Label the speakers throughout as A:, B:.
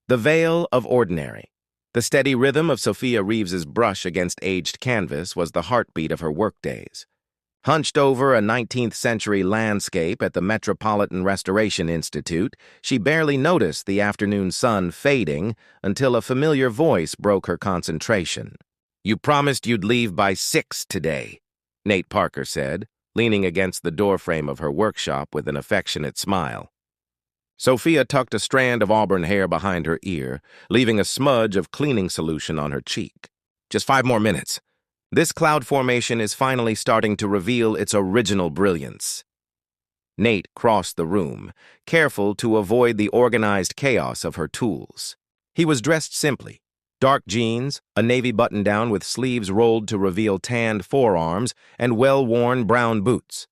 A: The veil of ordinary. The steady rhythm of Sophia Reeves's brush against aged canvas was the heartbeat of her workdays. Hunched over a 19th-century landscape at the Metropolitan Restoration Institute, she barely noticed the afternoon sun fading until a familiar voice broke her concentration. "You promised you'd leave by 6 today," Nate Parker said, leaning against the doorframe of her workshop with an affectionate smile. Sophia tucked a strand of auburn hair behind her ear, leaving a smudge of cleaning solution on her cheek. "Just 5 more minutes. This cloud formation is finally starting to reveal its original brilliance." Nate crossed the room, careful to avoid the organized chaos of her tools. He was dressed simply. Dark jeans, a navy button-down with sleeves rolled to reveal tanned forearms, and well-worn brown boots.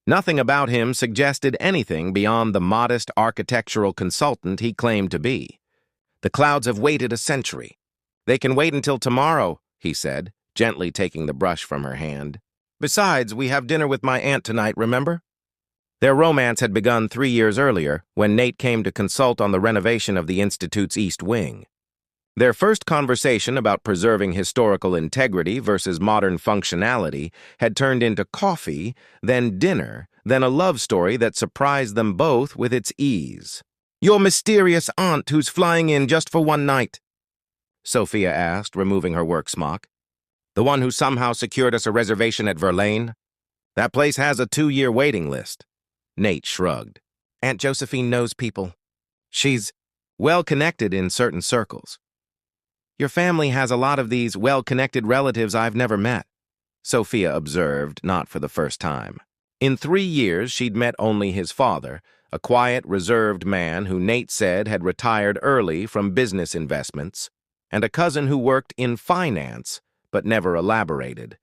A: Nothing about him suggested anything beyond the modest architectural consultant he claimed to be. "The clouds have waited a century. They can wait until tomorrow," he said, gently taking the brush from her hand. "Besides, we have dinner with my aunt tonight, remember?" Their romance had begun 3 years earlier when Nate came to consult on the renovation of the Institute's East Wing. Their first conversation about preserving historical integrity versus modern functionality had turned into coffee, then dinner, then a love story that surprised them both with its ease. "Your mysterious aunt who's flying in just for one night?" Sophia asked, removing her work smock. "The one who somehow secured us a reservation at Verlaine? That place has a 2-year waiting list." Nate shrugged. "Aunt Josephine knows people. She's well-connected in certain circles." "Your family has a lot of these well-connected relatives I've never met," Sophia observed, not for the first time. In 3 years, she'd met only his father, a quiet, reserved man who Nate said had retired early from business investments, and a cousin who worked in finance, but never elaborated.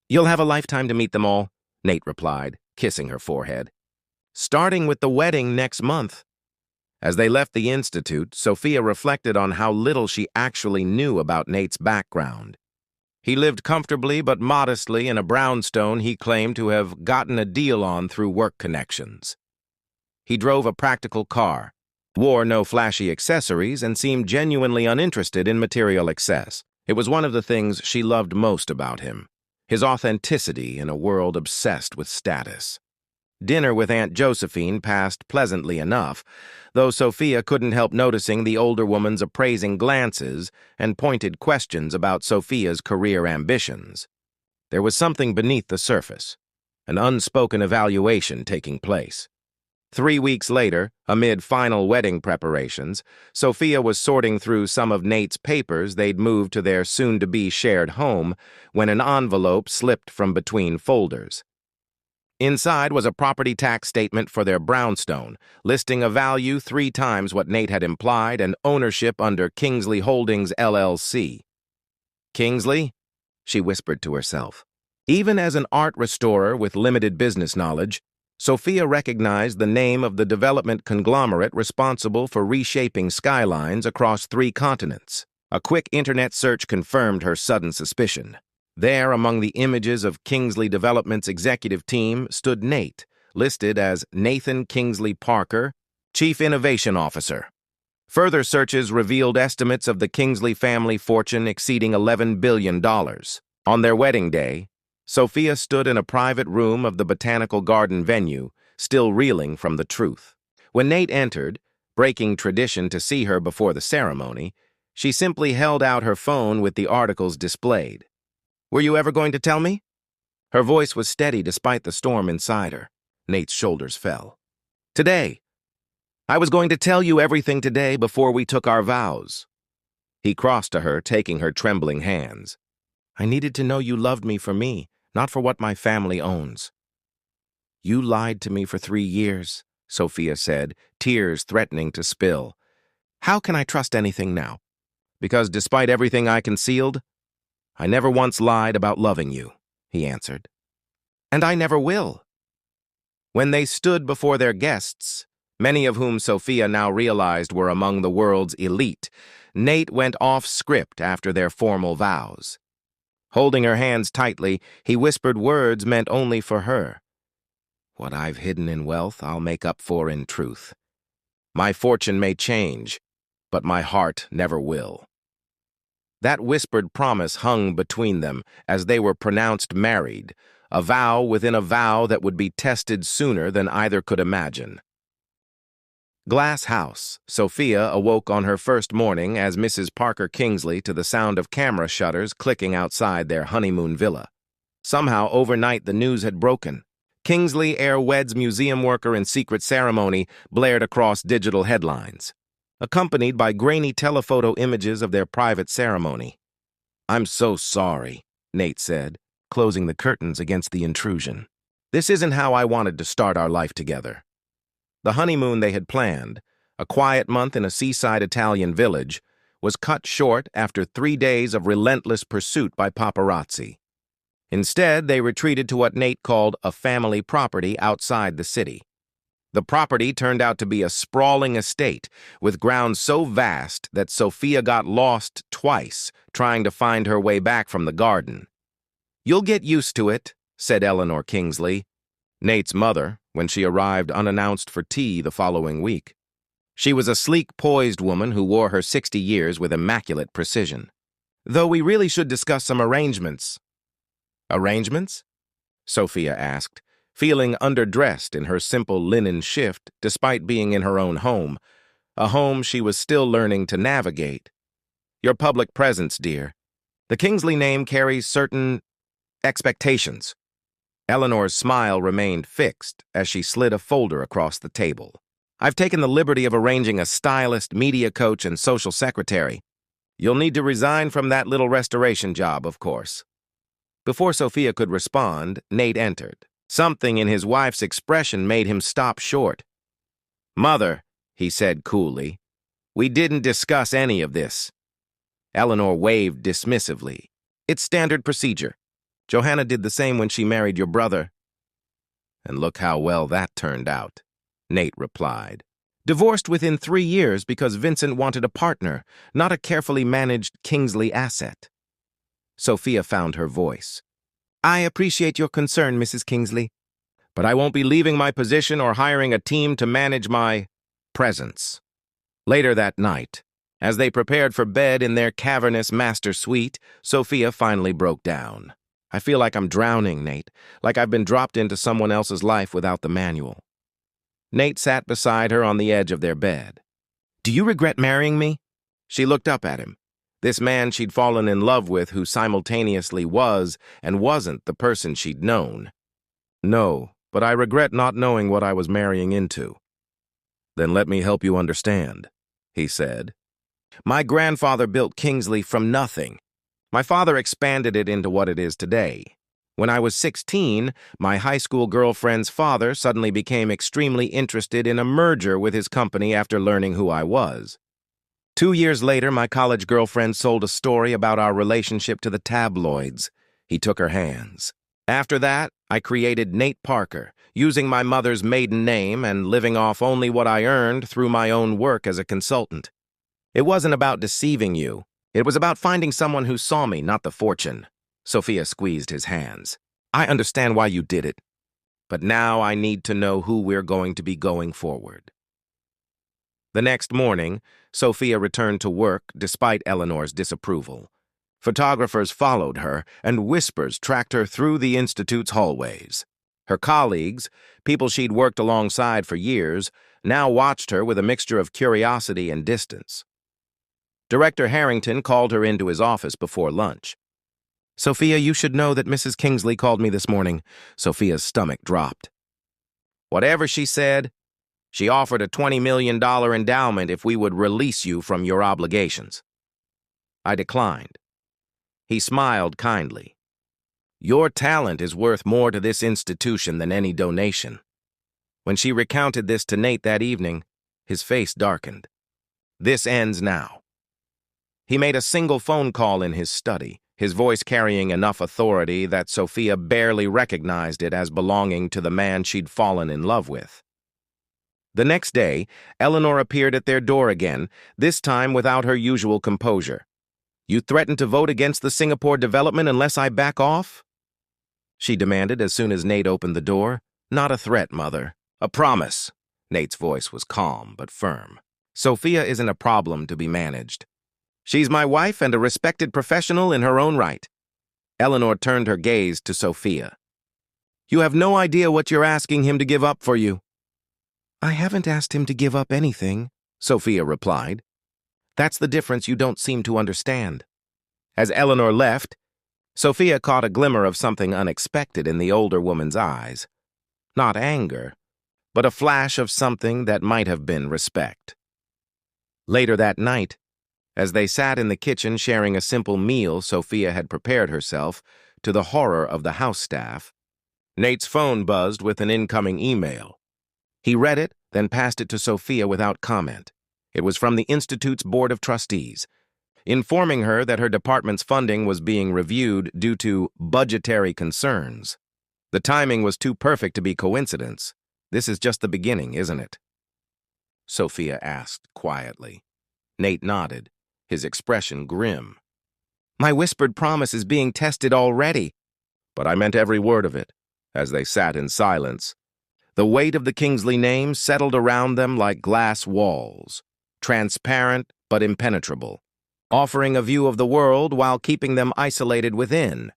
A: "You'll have a lifetime to meet them all," Nate replied, kissing her forehead. "Starting with the wedding next month." As they left the Institute, Sophia reflected on how little she actually knew about Nate's background. He lived comfortably but modestly in a brownstone he claimed to have gotten a deal on through work connections. He drove a practical car, wore no flashy accessories, and seemed genuinely uninterested in material excess. It was one of the things she loved most about him, his authenticity in a world obsessed with status. Dinner with Aunt Josephine passed pleasantly enough, though Sophia couldn't help noticing the older woman's appraising glances and pointed questions about Sophia's career ambitions. There was something beneath the surface, an unspoken evaluation taking place. 3 weeks later, amid final wedding preparations, Sophia was sorting through some of Nate's papers they'd moved to their soon-to-be shared home when an envelope slipped from between folders. Inside was a property tax statement for their brownstone, listing a value 3 times what Nate had implied and ownership under Kingsley Holdings, LLC. "Kingsley?" she whispered to herself. Even as an art restorer with limited business knowledge, Sophia recognized the name of the development conglomerate responsible for reshaping skylines across 3 continents. A quick internet search confirmed her sudden suspicion. There, among the images of Kingsley Development's executive team, stood Nate, listed as Nathan Kingsley Parker, Chief Innovation Officer. Further searches revealed estimates of the Kingsley family fortune exceeding $11 billion. On their wedding day, Sophia stood in a private room of the Botanical Garden venue, still reeling from the truth. When Nate entered, breaking tradition to see her before the ceremony, she simply held out her phone with the articles displayed. "Were you ever going to tell me?" Her voice was steady despite the storm inside her. Nate's shoulders fell. "Today. I was going to tell you everything today before we took our vows." He crossed to her, taking her trembling hands. "I needed to know you loved me for me, not for what my family owns." "You lied to me for 3 years," Sophia said, tears threatening to spill. "How can I trust anything now? Because despite everything I concealed, I never once lied about loving you," he answered. "And I never will." When they stood before their guests, many of whom Sophia now realized were among the world's elite, Nate went off script after their formal vows. Holding her hands tightly, he whispered words meant only for her. "What I've hidden in wealth, I'll make up for in truth. My fortune may change, but my heart never will." That whispered promise hung between them as they were pronounced married, a vow within a vow that would be tested sooner than either could imagine. Glass House. Sophia awoke on her first morning as Mrs. Parker Kingsley to the sound of camera shutters clicking outside their honeymoon villa. Somehow, overnight, the news had broken. Kingsley, heir weds museum worker in secret ceremony, blared across digital headlines, accompanied by grainy telephoto images of their private ceremony. "I'm so sorry," Nate said, closing the curtains against the intrusion. "This isn't how I wanted to start our life together." The honeymoon they had planned, a quiet month in a seaside Italian village, was cut short after 3 days of relentless pursuit by paparazzi. Instead, they retreated to what Nate called a family property outside the city. The property turned out to be a sprawling estate with grounds so vast that Sophia got lost twice trying to find her way back from the garden. "You'll get used to it," said Eleanor Kingsley, Nate's mother, when she arrived unannounced for tea the following week. She was a sleek, poised woman who wore her 60 years with immaculate precision. "Though we really should discuss some arrangements." "Arrangements?" Sophia asked, feeling underdressed in her simple linen shift despite being in her own home, a home she was still learning to navigate. "Your public presence, dear. The Kingsley name carries certain expectations." Eleanor's smile remained fixed as she slid a folder across the table. "I've taken the liberty of arranging a stylist, media coach, and social secretary. You'll need to resign from that little restoration job, of course." Before Sophia could respond, Nate entered. Something in his wife's expression made him stop short. "Mother," he said coolly, "we didn't discuss any of this." Eleanor waved dismissively. "It's standard procedure. Johanna did the same when she married your brother." "And look how well that turned out," Nate replied. "Divorced within 3 years because Vincent wanted a partner, not a carefully managed Kingsley asset." Sophia found her voice. "I appreciate your concern, Mrs. Kingsley, but I won't be leaving my position or hiring a team to manage my presence." Later that night, as they prepared for bed in their cavernous master suite, Sophia finally broke down. "I feel like I'm drowning, Nate, like I've been dropped into someone else's life without the manual." Nate sat beside her on the edge of their bed. "Do you regret marrying me?" She looked up at him. This man she'd fallen in love with who simultaneously was and wasn't the person she'd known. "No, but I regret not knowing what I was marrying into." "Then let me help you understand," he said. "My grandfather built Kingsley from nothing. My father expanded it into what it is today. When I was 16, my high school girlfriend's father suddenly became extremely interested in a merger with his company after learning who I was. 2 years later, my college girlfriend sold a story about our relationship to the tabloids. He took her hands. After that, I created Nate Parker, using my mother's maiden name and living off only what I earned through my own work as a consultant. It wasn't about deceiving you. It was about finding someone who saw me, not the fortune." Sophia squeezed his hands. "I understand why you did it, but now I need to know who we're going to be going forward." The next morning, Sophia returned to work despite Eleanor's disapproval. Photographers followed her, and whispers tracked her through the Institute's hallways. Her colleagues, people she'd worked alongside for years, now watched her with a mixture of curiosity and distance. Director Harrington called her into his office before lunch. "Sophia, you should know that Mrs. Kingsley called me this morning." Sophia's stomach dropped. "Whatever she said, she offered a $20 million endowment if we would release you from your obligations." I declined. He smiled kindly. "Your talent is worth more to this institution than any donation." When she recounted this to Nate that evening, his face darkened. "This ends now." He made a single phone call in his study, his voice carrying enough authority that Sophia barely recognized it as belonging to the man she'd fallen in love with. The next day, Eleanor appeared at their door again, this time without her usual composure. "You threaten to vote against the Singapore development unless I back off?" she demanded as soon as Nate opened the door. "Not a threat, Mother. A promise." Nate's voice was calm but firm. Sophia isn't a problem to be managed. She's my wife and a respected professional in her own right. Eleanor turned her gaze to Sophia. You have no idea what you're asking him to give up for you. I haven't asked him to give up anything, Sophia replied. That's the difference you don't seem to understand. As Eleanor left, Sophia caught a glimmer of something unexpected in the older woman's eyes. Not anger, but a flash of something that might have been respect. Later that night, as they sat in the kitchen sharing a simple meal Sophia had prepared herself, to the horror of the house staff, Nate's phone buzzed with an incoming email. He read it, then passed it to Sophia without comment. It was from the Institute's Board of Trustees, informing her that her department's funding was being reviewed due to budgetary concerns. The timing was too perfect to be coincidence. This is just the beginning, isn't it? Sophia asked quietly. Nate nodded, his expression grim. My whispered promise is being tested already. But I meant every word of it, as they sat in silence. The weight of the Kingsley name settled around them like glass walls, transparent but impenetrable, offering a view of the world while keeping them isolated within.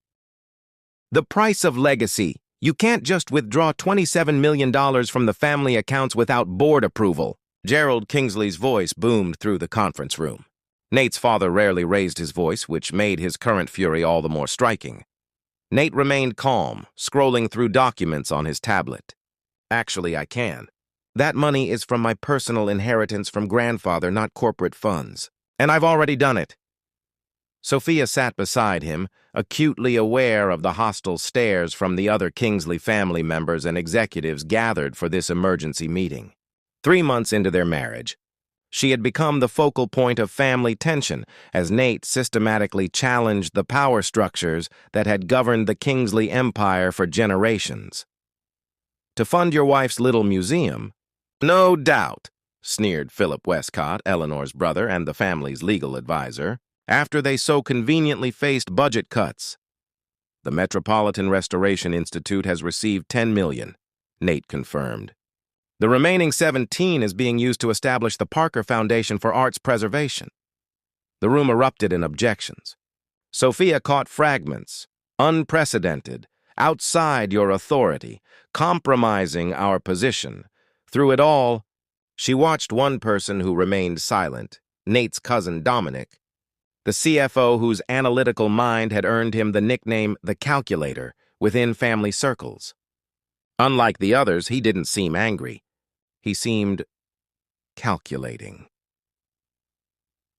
A: The price of legacy. You can't just withdraw $27 million from the family accounts without board approval. Gerald Kingsley's voice boomed through the conference room. Nate's father rarely raised his voice, which made his current fury all the more striking. Nate remained calm, scrolling through documents on his tablet. Actually, I can. That money is from my personal inheritance from grandfather, not corporate funds. And I've already done it. Sophia sat beside him, acutely aware of the hostile stares from the other Kingsley family members and executives gathered for this emergency meeting. 3 months into their marriage, she had become the focal point of family tension as Nate systematically challenged the power structures that had governed the Kingsley empire for generations. To fund your wife's little museum? No doubt, sneered Philip Westcott, Eleanor's brother and the family's legal advisor, after they so conveniently faced budget cuts. The Metropolitan Restoration Institute has received $10 million, Nate confirmed. The remaining 17 is being used to establish the Parker Foundation for Arts Preservation. The room erupted in objections. Sophia caught fragments, unprecedented, outside your authority, compromising our position. Through it all, she watched one person who remained silent, Nate's cousin Dominic, the CFO whose analytical mind had earned him the nickname the Calculator within family circles. Unlike the others, he didn't seem angry. He seemed calculating.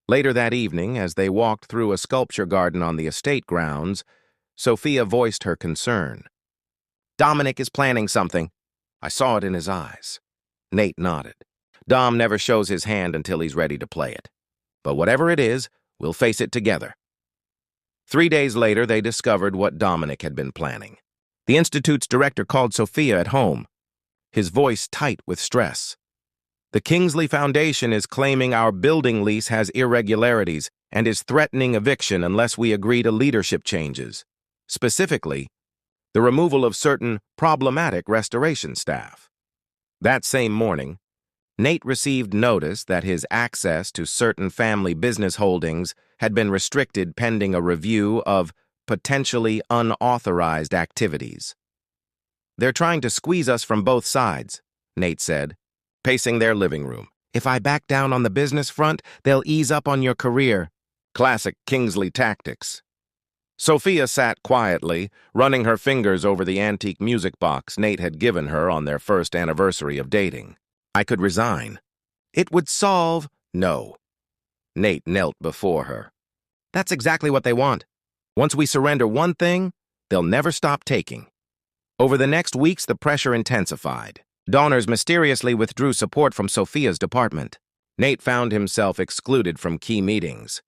A: Later that evening, as they walked through a sculpture garden on the estate grounds, Sophia voiced her concern. Dominic is planning something. I saw it in his eyes. Nate nodded. Dom never shows his hand until he's ready to play it. But whatever it is, we'll face it together. 3 days later, they discovered what Dominic had been planning. The Institute's director called Sophia at home, his voice tight with stress. The Kingsley Foundation is claiming our building lease has irregularities and is threatening eviction unless we agree to leadership changes. Specifically, the removal of certain problematic restoration staff. That same morning, Nate received notice that his access to certain family business holdings had been restricted pending a review of potentially unauthorized activities. They're trying to squeeze us from both sides, Nate said, pacing their living room. If I back down on the business front, they'll ease up on your career. Classic Kingsley tactics. Sophia sat quietly, running her fingers over the antique music box Nate had given her on their first anniversary of dating. I could resign. It would solve... No. Nate knelt before her. That's exactly what they want. Once we surrender one thing, they'll never stop taking. Over the next weeks, the pressure intensified. Donors mysteriously withdrew support from Sophia's department. Nate found himself excluded from key meetings.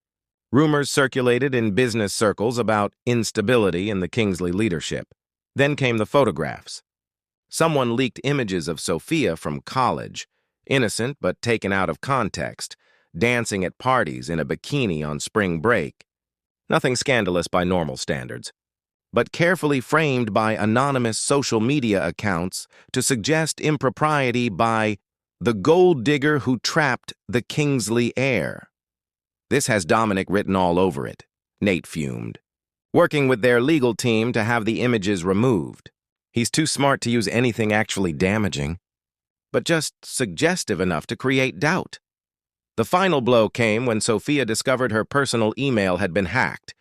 A: Rumors circulated in business circles about instability in the Kingsley leadership. Then came the photographs. Someone leaked images of Sophia from college, innocent but taken out of context, dancing at parties in a bikini on spring break. Nothing scandalous by normal standards, but carefully framed by anonymous social media accounts to suggest impropriety by The gold digger who trapped the Kingsley heir. This has Dominic written all over it, Nate fumed, working with their legal team to have the images removed. He's too smart to use anything actually damaging, but just suggestive enough to create doubt. The final blow came when Sophia discovered her personal email had been hacked,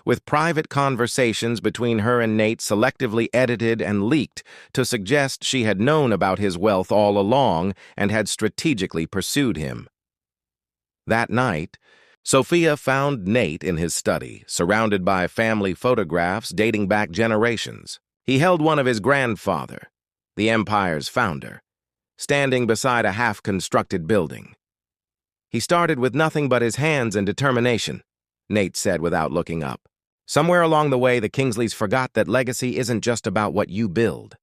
A: with private conversations between her and Nate selectively edited and leaked to suggest she had known about his wealth all along and had strategically pursued him. That night, Sophia found Nate in his study, surrounded by family photographs dating back generations. He held one of his grandfather, the empire's founder, standing beside a half-constructed building. He started with nothing but his hands and determination, Nate said without looking up. Somewhere along the way, the Kingsleys forgot that legacy isn't just about what you build.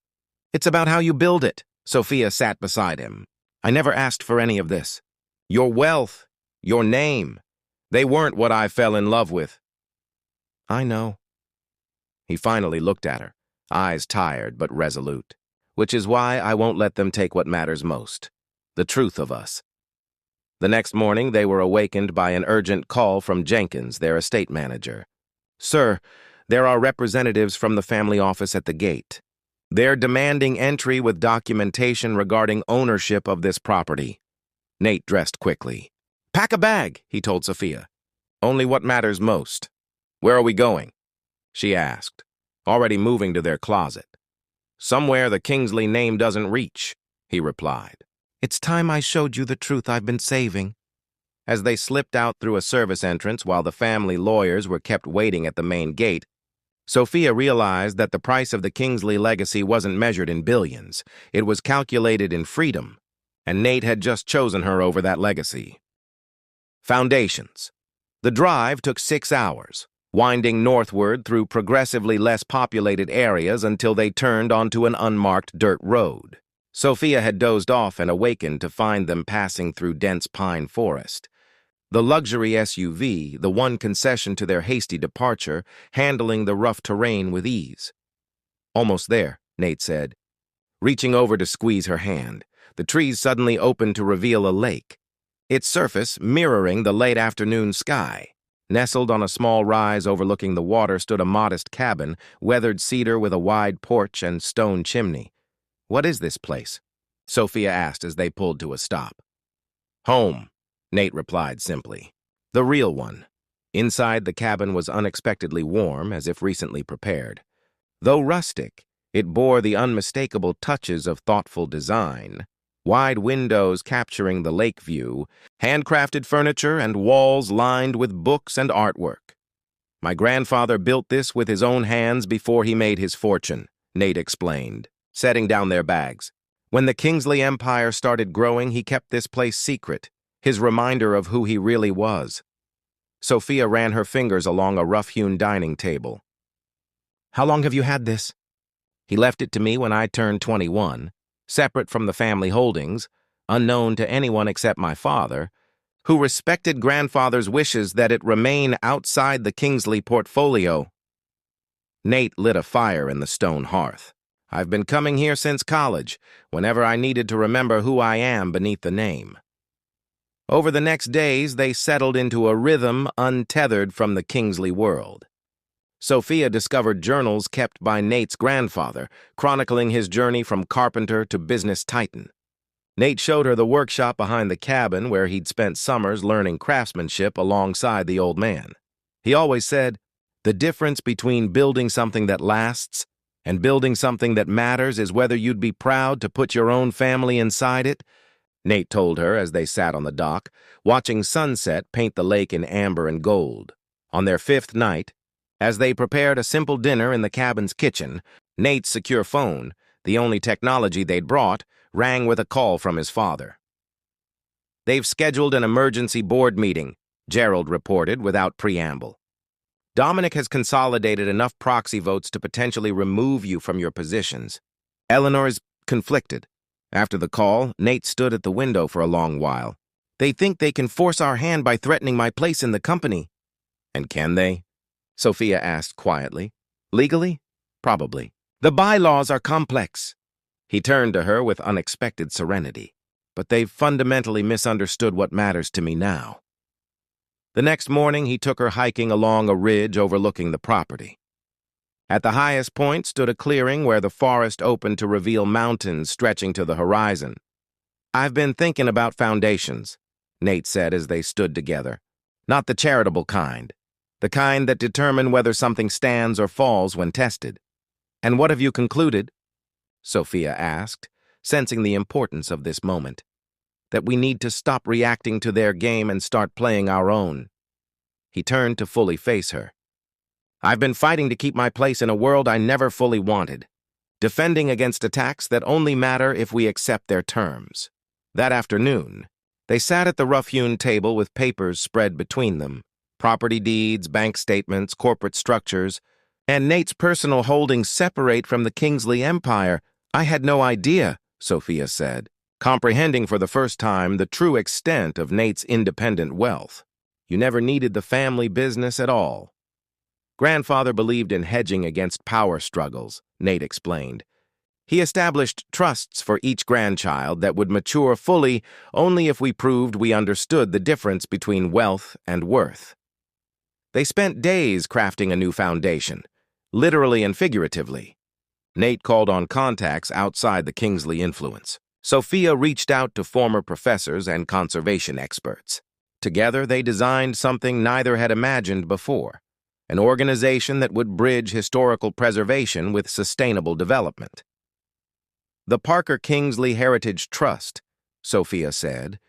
A: It's about how you build it. Sophia sat beside him. I never asked for any of this. Your wealth, your name, they weren't what I fell in love with. I know. He finally looked at her, eyes tired but resolute, which is why I won't let them take what matters most, the truth of us. The next morning, they were awakened by an urgent call from Jenkins, their estate manager. Sir, there are representatives from the family office at the gate. They're demanding entry with documentation regarding ownership of this property. Nate dressed quickly. Pack a bag, he told Sophia. Only what matters most. Where are we going? She asked, already moving to their closet. Somewhere the Kingsley name doesn't reach, he replied. It's time I showed you the truth I've been saving. As they slipped out through a service entrance while the family lawyers were kept waiting at the main gate, Sophia realized that the price of the Kingsley legacy wasn't measured in billions. It was calculated in freedom, and Nate had just chosen her over that legacy. Foundations. The drive took 6 hours, winding northward through progressively less populated areas until they turned onto an unmarked dirt road. Sophia had dozed off and awakened to find them passing through dense pine forest. The luxury SUV, the one concession to their hasty departure, handling the rough terrain with ease. Almost there, Nate said, reaching over to squeeze her hand. The trees suddenly opened to reveal a lake, its surface mirroring the late afternoon sky. Nestled on a small rise overlooking the water stood a modest cabin, weathered cedar with a wide porch and stone chimney. What is this place? Sophia asked as they pulled to a stop. Home, Nate replied simply. The real one. Inside, the cabin was unexpectedly warm, as if recently prepared. Though rustic, it bore the unmistakable touches of thoughtful design. Wide windows capturing the lake view, handcrafted furniture, and walls lined with books and artwork. My grandfather built this with his own hands before he made his fortune, Nate explained, setting down their bags. When the Kingsley Empire started growing, he kept this place secret, his reminder of who he really was. Sophia ran her fingers along a rough-hewn dining table. How long have you had this? He left it to me when I turned 21, separate from the family holdings, unknown to anyone except my father, who respected grandfather's wishes that it remain outside the Kingsley portfolio. Nate lit a fire in the stone hearth. I've been coming here since college, whenever I needed to remember who I am beneath the name. Over the next days, they settled into a rhythm untethered from the Kingsley world. Sophia discovered journals kept by Nate's grandfather, chronicling his journey from carpenter to business titan. Nate showed her the workshop behind the cabin where he'd spent summers learning craftsmanship alongside the old man. He always said, the difference between building something that lasts and building something that matters is whether you'd be proud to put your own family inside it, Nate told her as they sat on the dock, watching sunset paint the lake in amber and gold. On their 5th night, as they prepared a simple dinner in the cabin's kitchen, Nate's secure phone, the only technology they'd brought, rang with a call from his father. They've scheduled an emergency board meeting, Gerald reported without preamble. Dominic has consolidated enough proxy votes to potentially remove you from your positions. Eleanor is conflicted. After the call, Nate stood at the window for a long while. They think they can force our hand by threatening my place in the company. And can they? Sophia asked quietly. Legally? Probably. The bylaws are complex. He turned to her with unexpected serenity. but they've fundamentally misunderstood what matters to me now. The next morning, he took her hiking along a ridge overlooking the property. At the highest point stood a clearing where the forest opened to reveal mountains stretching to the horizon. "I've been thinking about foundations," Nate said as they stood together. "Not the charitable kind. The kind that determine whether something stands or falls when tested." "And what have you concluded?" Sophia asked, sensing the importance of this moment. "That we need to stop reacting to their game and start playing our own." He turned to fully face her. "I've been fighting to keep my place in a world I never fully wanted, defending against attacks that only matter if we accept their terms." That afternoon, they sat at the rough-hewn table with papers spread between them, property deeds, bank statements, corporate structures, and Nate's personal holdings separate from the Kingsley empire. "I had no idea," Sophia said, comprehending for the first time the true extent of Nate's independent wealth. "You never needed the family business at all." "Grandfather believed in hedging against power struggles," Nate explained. "He established trusts for each grandchild that would mature fully only if we proved we understood the difference between wealth and worth." They spent days crafting a new foundation, literally and figuratively. Nate called on contacts outside the Kingsley influence. Sophia reached out to former professors and conservation experts. Together, they designed something neither had imagined before, an organization that would bridge historical preservation with sustainable development. "The Parker Kingsley Heritage Trust," Sophia said,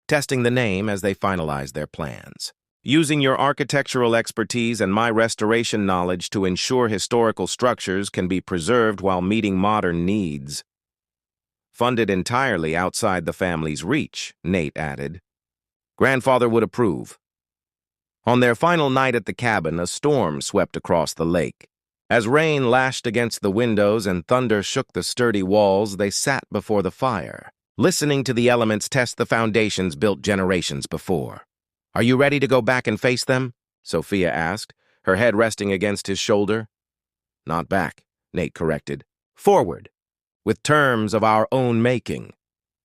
A: testing the name as they finalized their plans. "Using your architectural expertise and my restoration knowledge to ensure historical structures can be preserved while meeting modern needs." "Funded entirely outside the family's reach," Nate added. "Grandfather would approve." On their final night at the cabin, a storm swept across the lake. As rain lashed against the windows and thunder shook the sturdy walls, they sat before the fire, listening to the elements test the foundations built generations before. "Are you ready to go back and face them?" Sophia asked, her head resting against his shoulder. "Not back," Nate corrected. "Forward, with terms of our own making."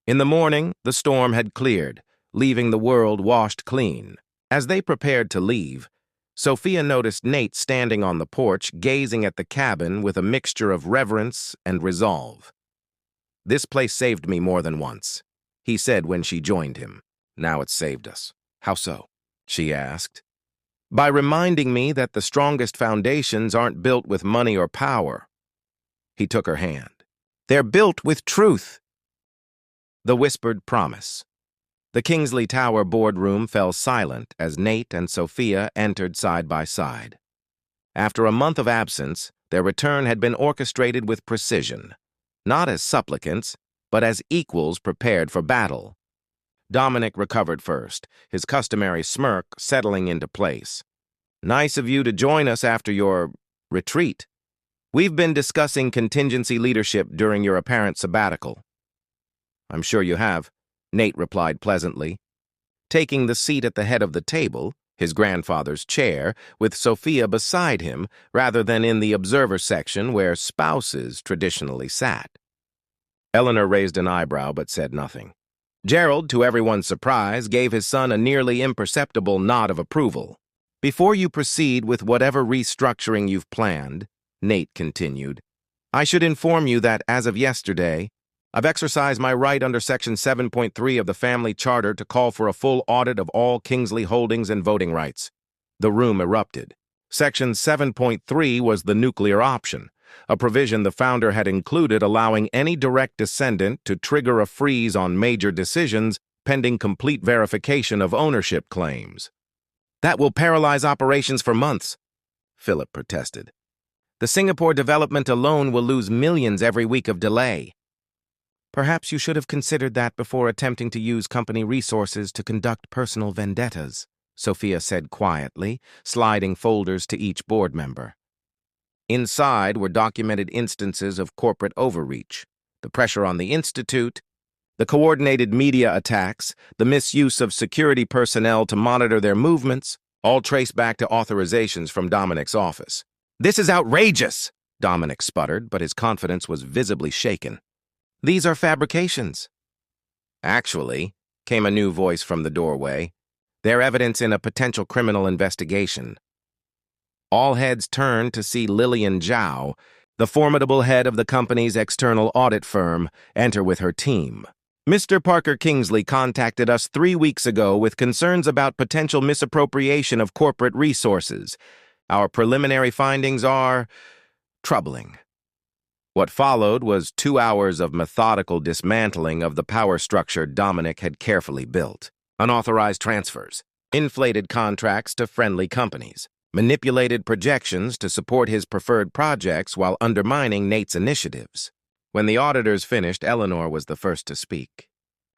A: In the morning, the storm had cleared, leaving the world washed clean. As they prepared to leave, Sophia noticed Nate standing on the porch, gazing at the cabin with a mixture of reverence and resolve. "This place saved me more than once," he said when she joined him. "Now it's saved us." "How so?" she asked. "By reminding me that the strongest foundations aren't built with money or power." He took her hand. "They're built with truth." The whispered promise. The Kingsley Tower boardroom fell silent as Nate and Sophia entered side by side. After a month of absence, their return had been orchestrated with precision, not as supplicants, but as equals prepared for battle. Dominic recovered first, his customary smirk settling into place. "Nice of you to join us after your retreat. We've been discussing contingency leadership during your apparent sabbatical." "I'm sure you have," Nate replied pleasantly. Taking the seat at the head of the table, his grandfather's chair, with Sophia beside him rather than in the observer section where spouses traditionally sat. Eleanor raised an eyebrow but said nothing. Gerald, to everyone's surprise, gave his son a nearly imperceptible nod of approval. "Before you proceed with whatever restructuring you've planned," Nate continued, "I should inform you that, as of yesterday, I've exercised my right under Section 7.3 of the Family Charter to call for a full audit of all Kingsley holdings and voting rights." The room erupted. Section 7.3 was the nuclear option, a provision the founder had included allowing any direct descendant to trigger a freeze on major decisions pending complete verification of ownership claims. "That will paralyze operations for months," Philip protested. "The Singapore development alone will lose millions every week of delay." "Perhaps you should have considered that before attempting to use company resources to conduct personal vendettas," Sophia said quietly, sliding folders to each board member. Inside were documented instances of corporate overreach, the pressure on the Institute, the coordinated media attacks, the misuse of security personnel to monitor their movements, all traced back to authorizations from Dominic's office. "This is outrageous," Dominic sputtered, but his confidence was visibly shaken. "These are fabrications." Actually, came a new voice from the doorway. They're evidence in a potential criminal investigation. All heads turned to see Lillian Zhao, the formidable head of the company's external audit firm, enter with her team. Mr. Parker Kingsley contacted us 3 weeks ago with concerns about potential misappropriation of corporate resources. Our preliminary findings are troubling. What followed was 2 hours of methodical dismantling of the power structure Dominic had carefully built. Unauthorized transfers, inflated contracts to friendly companies, manipulated projections to support his preferred projects while undermining Nate's initiatives. When the auditors finished, Eleanor was the first to speak.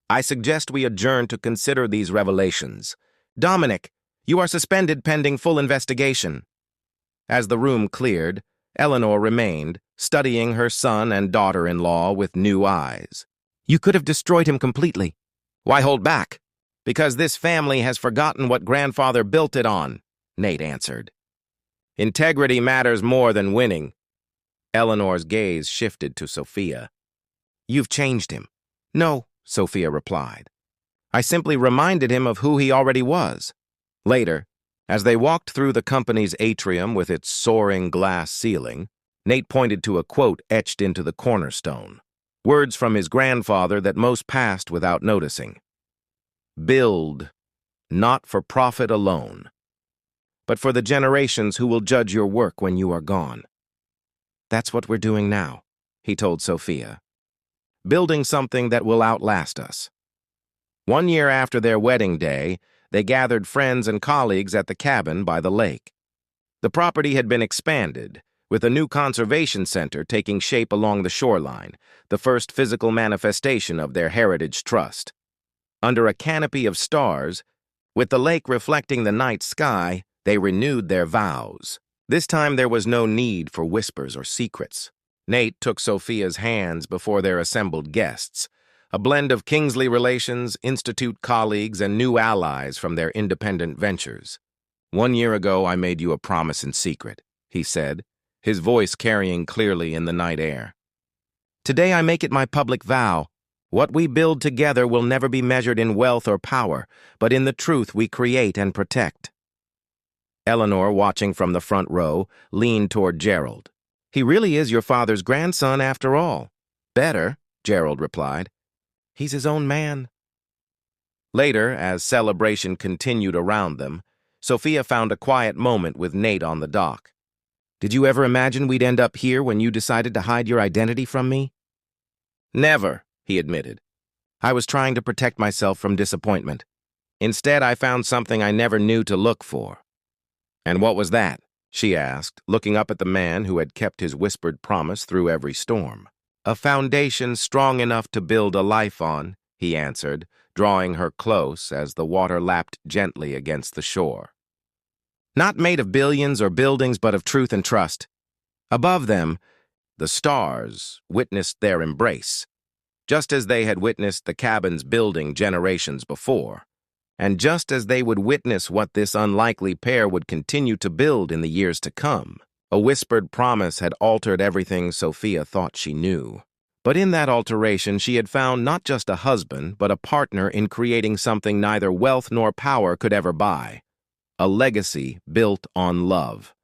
A: I suggest we adjourn to consider these revelations. Dominic, you are suspended pending full investigation. As the room cleared, Eleanor remained, studying her son and daughter-in-law with new eyes. You could have destroyed him completely. Why hold back? Because this family has forgotten what grandfather built it on, Nate answered. Integrity matters more than winning. Eleanor's gaze shifted to Sophia. You've changed him. No, Sophia replied. I simply reminded him of who he already was. Later, as they walked through the company's atrium with its soaring glass ceiling, Nate pointed to a quote etched into the cornerstone. Words from his grandfather that most passed without noticing. Build, not for profit alone, but for the generations who will judge your work when you are gone. That's what we're doing now, he told Sophia. Building something that will outlast us. 1 year after their wedding day, they gathered friends and colleagues at the cabin by the lake. The property had been expanded, with a new conservation center taking shape along the shoreline, the first physical manifestation of their heritage trust. Under a canopy of stars, with the lake reflecting the night sky, they renewed their vows. This time there was no need for whispers or secrets. Nate took Sophia's hands before their assembled guests, a blend of Kingsley relations, Institute colleagues, and new allies from their independent ventures. 1 year ago, I made you a promise in secret, he said, his voice carrying clearly in the night air. Today I make it my public vow. What we build together will never be measured in wealth or power, but in the truth we create and protect. Eleanor, watching from the front row, leaned toward Gerald. He really is your father's grandson after all. Better, Gerald replied. He's his own man. Later, as celebration continued around them, Sophia found a quiet moment with Nate on the dock. Did you ever imagine we'd end up here when you decided to hide your identity from me? Never, he admitted. I was trying to protect myself from disappointment. Instead, I found something I never knew to look for. And what was that? She asked, looking up at the man who had kept his whispered promise through every storm. A foundation strong enough to build a life on, he answered, drawing her close as the water lapped gently against the shore. Not made of billions or buildings, but of truth and trust. Above them, the stars witnessed their embrace, just as they had witnessed the cabin's building generations before, and just as they would witness what this unlikely pair would continue to build in the years to come. A whispered promise had altered everything Sophia thought she knew. But in that alteration, she had found not just a husband, but a partner in creating something neither wealth nor power could ever buy. A legacy built on love.